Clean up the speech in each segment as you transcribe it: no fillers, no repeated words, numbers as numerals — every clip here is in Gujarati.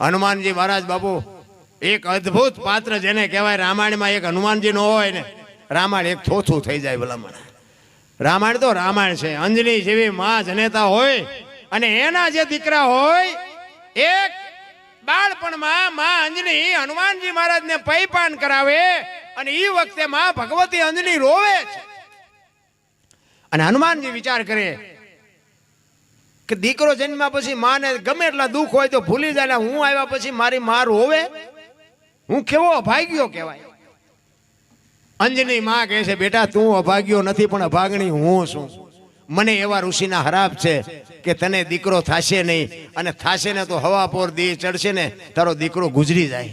હનુમાનજી મહારાજ બાપુ એક અદ્ભુત પાત્ર જેને કહેવાય. રામાયણમાં એક હનુમાનજી નો હોય ને રામાયણ એક થોથું થઈ જાય. ભલામણ રામાયણ તો રામાયણ છે. અંજની જેવી માં જનેતા હોય અને એના જે દીકરા હોય, એક બાળપણમાં માં અંજની હનુમાનજી મહારાજને પૈપાન કરાવે અને એ વખતે માં ભગવતી અંજની રોવે છે. અને હનુમાનજી વિચાર કરે કે દીકરો જન્મ્યા પછી માને ગમે એટલા દુઃખ હોય તો ભૂલી જાય. હું આવ્યા પછી મારી માં રોવે, હું કેવો અભાગ્યો કહેવાય. અંજની માં કહે છે, બેટા તું અભાગ્યો નથી પણ અભાગણી હું છું. મને એવા ઋષિના હરાપ છે કે તને દીકરો થશે નહીં, અને થશે ને તો હવા પોર દી ચડશે ને તારો દીકરો ગુજરી જાય.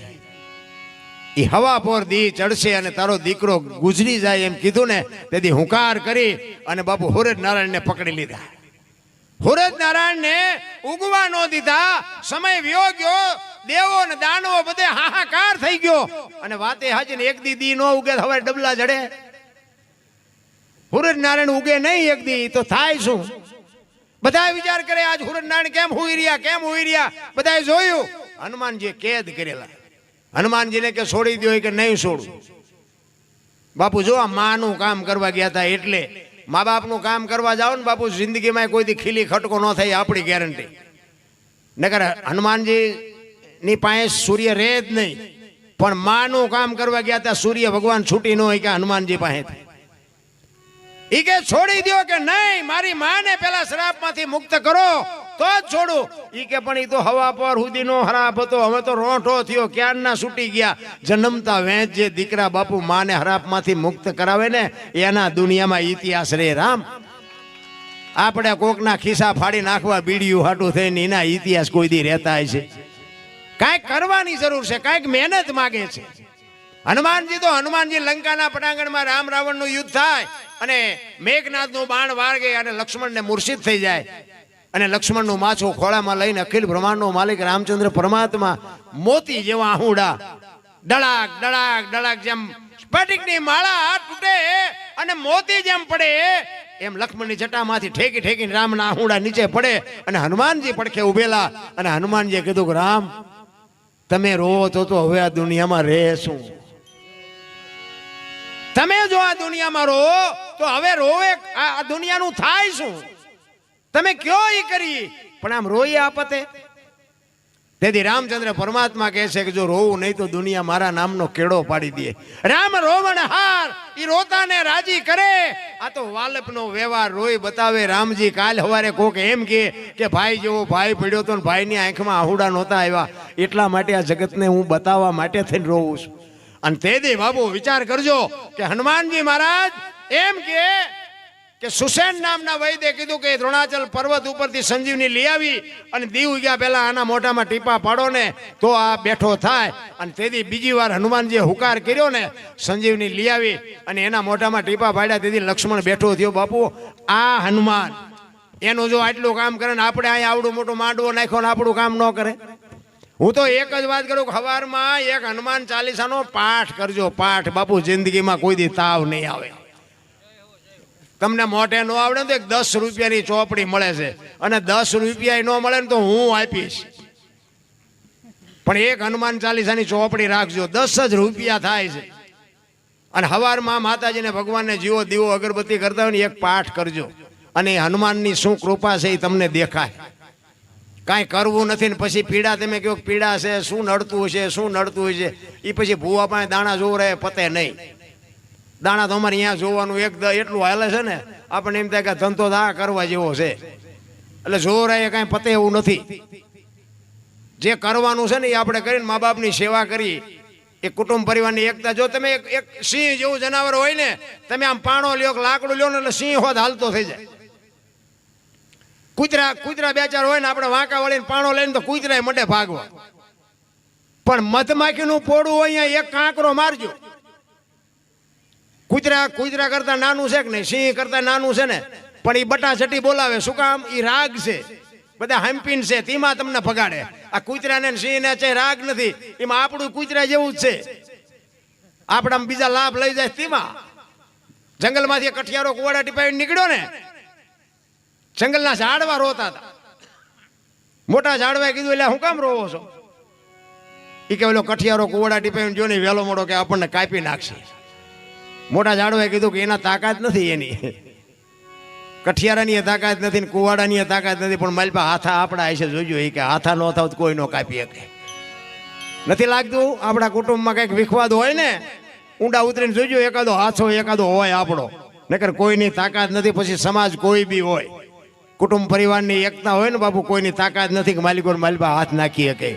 એ હવા પોર દી ચડશે અને તારો દીકરો ગુજરી જાય એમ કીધું ને તેથી હુંકાર કરી અને બાપુ હુરજ નારાયણને પકડી લીધા. હુરજ નારાયણને ઉગવા નો દીધા. સમય વ્યો ગયો. દેવો ને દાનવો બધે હાહાકાર થઈ ગયો. અને વાતે હાજી ને એક દી નો ઉગે હવે ડબલા જડે. હુરજ નારાયણ ઉગે નહીં એક દી તો થાય શું? બધા વિચાર કરે આજ હુરજ નારાયણ કેમ હુઈ રહ્યા, કેમ હુઈ રહ્યા. બધાએ જોયું હનુમાનજી કેદ કરેલા. હનુમાનજીને કે છોડી દો કે નહીં છોડું. બાપુ જો આ માનું કામ કરવા ગયા હતા એટલે મા બાપનું કામ કરવા જાઓ ને બાપુ જિંદગીમાં કોઈ દી ખીલી ખટકો ન થાય આપણી ગેરંટી. નકર હનુમાનજી ની પાસે સૂર્ય રહે જ નહીં, પણ માનું કામ કરવા ગયા હતા સૂર્ય ભગવાન છૂટી ન હોય કે હનુમાનજી પાસે. ઈ કે છોડી દો કે નહીં, મારી માને પેલા શ્રાપમાંથી મુક્ત કરો તો જ છોડું. ઈ કે પણ ઈ તો હવા પર સુધીનો હરાપ હતો, હવે તો રોંઠો થયો, ક્યારના છૂટી ગયા. જન્મતા વેચ જે દીકરા બાપુ માને હરાપમાંથી મુક્ત કરાવે ને એના દુનિયામાં ઇતિહાસ રે. રામ આપણે કોકના ખિસ્સા ફાડી નાખવા બીડીયું હાટું થઈને એના ઇતિહાસ કોઈ દી રહેતા છે. કાંઈક કરવાની જરૂર છે, કાંઈક મહેનત માગે છે. હનુમાનજી લંકાના પટાંગણમાં રામ રાવણનું યુદ્ધ થાય અને મેઘનાથનું બાણ વાગે અને લક્ષ્મણને મૂર્છિત થઈ જાય. અને લક્ષ્મણનું માછું ખોળામાં લઈને અખિલ બ્રહ્માંડનો માલિક રામચંદ્ર પરમાત્મા મોતી જેવા આહુડા ડળાક ડળાક ડળાક જેમ સ્ફટિકની માળા તૂટે અને મોતી જેમ પડે એમ લક્ષ્મણની જટામાંથી ઠેકી ઠેકીને રામના આહુડા નીચે પડે. અને હનુમાનજી પડખે ઉભેલા. અને હનુમાનજીએ કીધું કે રામ તમે રોવો તો હવે આ દુનિયામાં રહે શું? તમે જો આ દુનિયામાં રો તો હવે રોવે આ દુનિયાનું થાય શું? તમે કયો ઈ કરી પણ આમ રોઈ આપતે. તેથી રામચંદ્ર પરમાત્મા કહે છે કે જો રોવું નહીં તો દુનિયા મારા નામનો કેળો પાડી દે. રામ રોવણ હાર ઈ રોતાને રાજી કરે. આ તો વાલપનો વ્યવહાર રોઈ બતાવે. રામજી કાલ હવારે કોક એમ કે ભાઈ જેવો ભાઈ પડ્યો તો ભાઈની આંખમાં આહુડા નહોતા આવ્યા, એટલા માટે આ જગતને હું બતાવવા માટે થઈને રોવું છું. અને તેથી બાબુ વિચાર કરજો કે હનુમાનજી મહારાજ એમ કે સુસેન નામના વૈદ્ય કીધું કે દ્રોણાચલ પર્વત ઉપરથી સંજીવની લઈ આવી અને દીવ ગયા પહેલા આના મોઢામાં ટીપા પાડો ને તો આ બેઠો થાય. અને તેથી બીજી વાર હનુમાનજીએ હુકાર કર્યો ને સંજીવની લઈ આવી અને એના મોઢામાં ટીપા પાડ્યા. તેથી લક્ષ્મણ બેઠો થયો. બાપુ આ હનુમાન એનું જો આટલું કામ કરે ને આપણે અહીંયા આવડું મોટું માંડવો નાખ્યો ને આપણું કામ ન કરે. હું તો એક જ વાત કરું, સવારમાં એક હનુમાન ચાલીસાનો પાઠ કરજો. પાઠ બાપુ જિંદગીમાં કોઈ દી તાવ નહીં આવે. તમને મોઢે ન આવડે તો એક 10 રૂપિયાની ચોપડી મળે છે અને 10 રૂપિયા ન મળે ને તો હું આપીશ. પણ એક હનુમાન ચાલીસાની ચોપડી રાખજો, 10 જ રૂપિયા થાય છે. અને સવારમાં માતાજીને ભગવાનને જીવો દીવો અગરબત્તી કરતા હોય ને એક પાઠ કરજો. અને હનુમાનની શું કૃપા છે એ તમને દેખાય. કાંઈ કરવું નથી ને પછી પીડા તમે કહો પીડા છે, શું નડતું હશે, શું નડતું હશે. એ પછી ભૂવા પાસે દાણા જોવું રહે પતે નહીં. દાણા તો અમારે અહીંયા જોવાનું એક એટલું હાલે છે ને આપણને એમ થાય કે ધંધો દા કરવા જેવો છે. એટલે જોર એ કાંઈ પતે એવું નથી. જે કરવાનું છે ને એ આપણે કરીને મા બાપની સેવા કરી, એ કુટુંબ પરિવારની એકતા. જો તમે એક સિંહ જેવું જનાવર હોય ને, તમે આમ પાણો લ્યો લાકડું લ્યો ને એટલે સિંહ હોત હાલતો થઈ જાય. કૂતરા બે ચાર હોય ને આપણે વાંકા વળીને પાણો લઈને તો કૂતરાય મડે ભાગવા. પણ મધમાખીનું પોડું હોય અહીંયા એક કાંકરો મારજો. કૂતરા કરતા નાનું છે કે નહીં, સિંહ કરતા નાનું છે ને, પણ એ બટાછટી બોલાવે. શું કામ? એ રાગ છે, બધા હમ્પીન છે, તેમાં તમને ભગાડે. આ કૂતરાને સિંહને છે રાગ નથી, એમાં આપણું કૂતરા જેવું જ છે. આપણા બીજા લાભ લઈ જાય તેમાં. જંગલમાંથી કઠિયારો કુવાડા ટીપાવી નીકળ્યો ને, જંગલના ઝાડવા રોતા હતા. મોટા ઝાડવાએ કીધું એટલે હું કામ રોવો છો? એ કે ઓલો કઠિયારો કુવાડા ટીપાઈને જો ને વહેલો મોડો કે આપણને કાપી નાખશે. મોટા ઝાડવાએ કીધું કે એના તાકાત નથી, એની કઠિયારાની તાકાત નથી ને કુવાડાની તાકાત નથી, પણ મારી પાસે હાથા આપણા હશે, જોજો. એ કે હાથા ન થાવ તો કોઈ ન કાપી શકે. નથી લાગતું આપણા કુટુંબમાં કંઈક વિખવાદ હોય ને, ઊંડા ઉતરીને જોજો, એકાદો હાથો એકાદો હોય આપણો, નકર કોઈની તાકાત નથી. પછી સમાજ કોઈ બી હોય, કુટુંબ પરિવારની એકતા હોય ને બાપુ, કોઈની તાકાત નથી કે માલિકો માલિકા હાથ નાખી શકે.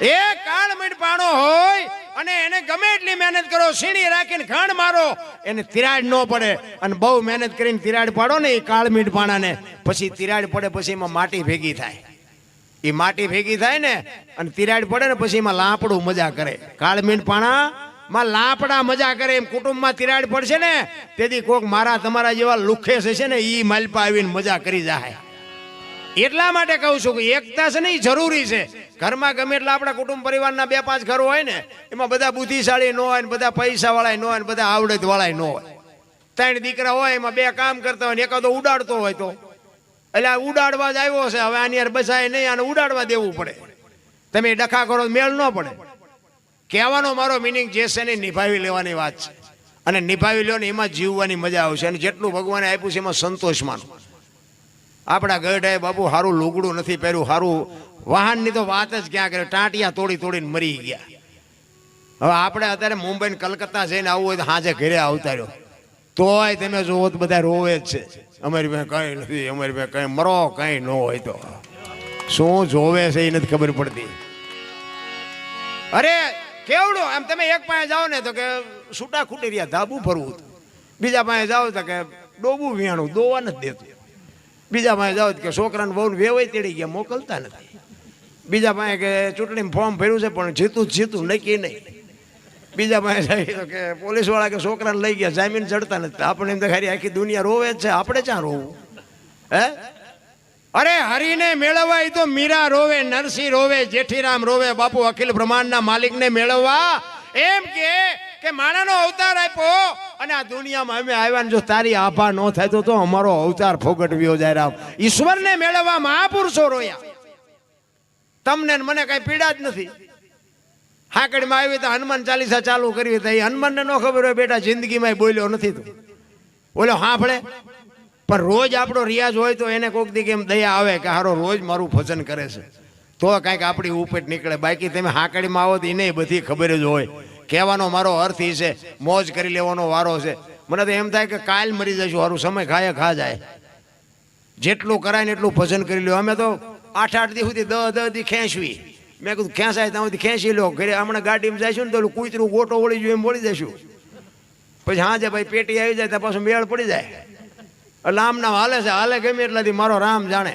એ કાળ મીંડપાણો હોય અને એને ગમે એટલી મહેનત કરો, સીણી રાખીને ઘણ મારો, એને તિરાડ ન પડે. અને બહુ મહેનત કરીને તિરાડ પાડો ને એ કાળ મીંડપાણાને, પછી તિરાડ પડે પછી એમાં માટી ભેગી થાય. એ માટી ભેગી થાય ને અને તિરાડ પડે ને પછી એમાં લાપડું મજા કરે. કાળ મીંડપાણા માં લાપડા મજા કરે. એમ કુટુંબમાં તિરાડ પડશે ને તેથી કોક મારા તમારા જેવા લુખે છે ને ઈ માલપા આવીને મજા કરી જાય. એટલા માટે કહું છું કે એકતા છે ને એ જરૂરી છે. ઘરમાં ગમે એટલા આપણા કુટુંબ પરિવારના 2-5 ઘરો હોય ને, એમાં બધા બુદ્ધિશાળી ન હોય ને, બધા પૈસા વાળા ન હોય ને, બધા આવડત વાળા ન હોય. 3 દીકરા હોય, એમાં 2 કામ કરતા હોય ને એકાદો ઉડાડતો હોય, તો એટલે ઉડાડવા જ આવ્યો છે, હવે આની યાર બસાય નહીં, આને ઉડાડવા દેવું પડે. તમે ડખા કરો મેળ ન પડે. કહેવાનો મારો મિનિંગ જે છે ને નિભાવી લેવાની વાત છે, અને નિભાવી લો ને એમાં જીવવાની મજા આવશે. અને જેટલું ભગવાને આપ્યું છે એમાં સંતોષ માનો. આપણા ગઢાએ બાપુ સારું લુગડું નથી પહેર્યું, સારું વાહનની તો વાત જ ક્યાં કરે, ટાંટિયા તોડી તોડીને મરી ગયા. હવે આપણે અત્યારે મુંબઈ ને કલકત્તા જઈને આવવું હોય તો હાજે ઘરે આવતા રહ્યો, તોય તમે જોવો તો બધા રોવે જ છે, અમારી પાસે કંઈ નથી, અમારી પાસે કંઈ મરો કંઈ ન હોય તો શું જોવે છે એ નથી ખબર પડતી. અરે કેવડું આમ તમે એક પાસે જાઓ ને તો કે છૂટા ખૂટી રહ્યા, ધાબુ ભરવું, બીજા પાસે જાઓ તો કે ડોબું વિયાણું દોવા નથી દેતું, બીજા પાસે જાઓ કે છોકરાને બહુ વેવાય તેડી ગયા મોકલતા નથી, બીજા પાસે કે ચૂંટણીમાં ફોર્મ ભર્યું છે પણ જીતું નક્કી નહીં, બીજા પાસે જાય તો કે પોલીસવાળા કે છોકરાને લઈ ગયા જામીન ચડતા નથી. આપણે એમ તો ખરી આખી દુનિયા રોવે જ છે, આપણે ક્યાં રોવું હે? અરે હરીને મેળવવા એ તો મીરા રોવે, નરસિંહ રોવે, જેઠીરામ રોવે, બાપુ અખિલ બ્રહ્માંડના માલિકને મેળવવા એમ કે માણાનો અવતાર આપ્યો અને આ દુનિયામાં અમે આવ્યા ને જો તારી આભા ન થાય તો અમારો અવતાર ફોગટવ્યો જાય. રામ ઈશ્વરને મેળવવા મહાપુરુષો રોયા. તમને મને કઈ પીડા જ નથી. હાકડીમાં આવી તો હનુમાન ચાલીસા ચાલુ કરી તો એ હનુમાનને ન ખબર હોય બેટા જિંદગીમાં બોલ્યો નથી, તો બોલ્યો સાંભળે. પણ રોજ આપણો રિયાઝ હોય તો એને કોઈક દી કેમ દયા આવે કે હારો રોજ મારું ભજન કરે છે તો કાંઈક આપણી ઉપેટ નીકળે. બાકી તમે હાકડીમાં આવો તો એને બધી ખબર જ હોય. કહેવાનો મારો અર્થ એ છે મોજ કરી લેવાનો વારો છે. મને તો એમ થાય કે કાલ મરી જઈશું, સારું સમય ખાય ખા જાય, જેટલું કરાય ને એટલું ભજન કરી લ્યો. અમે તો 8-8 દી સુધી 10-10 દી ખેંચવી. મેં કીધું ખેંચાય ત્યાં સુધી ખેંચી લો. ઘરે હમણાં ગાડીમાં જઈશું ને તો કૂતરું ગોટો વળી જોઈએ એમ વળી જઈશું. પછી હાજે ભાઈ પેટી આવી જાય ત્યાં પાછું મેળ પડી જાય. એટલે આમ નામ હાલે છે, હાલે ગમે એટલાથી મારો રામ જાણે.